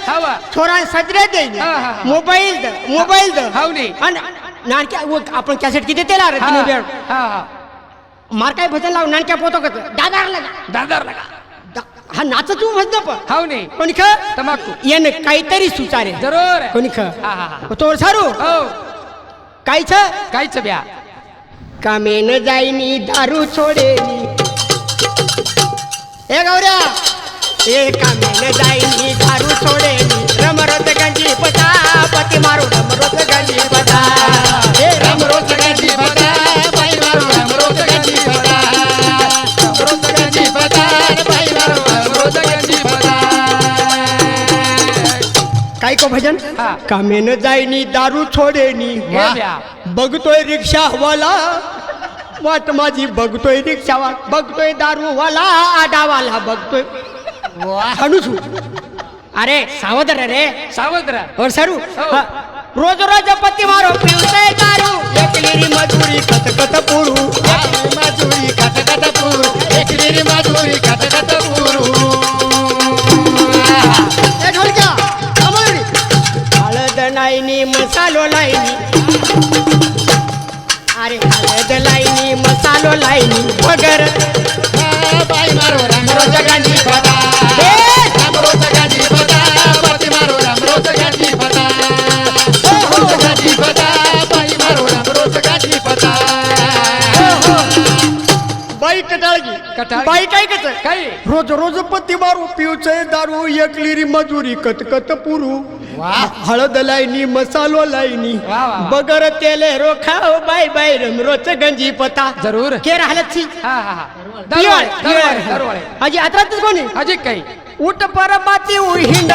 हवा थोडा सदरे देईन हा, हा. मोबाईल द हाव नाही आणि नानक्या आपण कॅसेट किती तेला रे तुम्ही बेड हा हा मार काय भजन लाव नानक्या पोतो का दादार लगा दादार लगा हा नाच तू भजन पण हाव नाही कोणी ख तमाकू येन काहीतरी सुचारे जरूर कोणी ख हा हा हा तो सारू हो कायच कायच ब्या कामेन जाईनी दारू छोडेनी ए गौऱ्या ए कामेन जाईनी दारू छोडेनी रमरत गंजी पता पती मारू रमरत गंजी पता ए रमरत गंजी पता बाई मारू रमरत गंजी पता रमरत गंजी पता बाई मारू रमरत गंजी पता काय को भजन हा. कामेन जाईनी दारू छोडेनी हे ब्या बघतोय रिक्षावाला वाट माझी बघतोय रिक्षावाला बघतोय दारूवाला आडावाला बघतोय हनुसू अरे सावध रे सावत्र और सारू हो. हा. रोज रोज पत्ती मारो पिवतोय दारू एकली मजुरी कत कत पुरू मजुरी कत कत पुरू एकली मजुरी कत कत पुरू ए ढोलक्या अमरी हळद नाईनी मसालो लाईनी अरे हळद लाईनी मसालो लाईनी वगर बाई मारो रंगरो जगांची पता रंगरो जगांची पता पती मारो रंगरो जगांची पता हो जगांची पता बाई मारो रंगरो जगांची पता बाई कटाळगी बाई काय कच काय रोज रोज पती मारू पिवचय दारू एकली री मजुरी कत कत पुरू हळद लाईनी मसालो लाईनी वा, वा, वा. बगर तेले रोखाव बाई बाई रमरोच गंजी पता जरूर के राहलत सी हा हा हा दरवाळे दरवाळे दरवाळे अजी आत्रात कोणी अजय काही उठ पर माती हिंड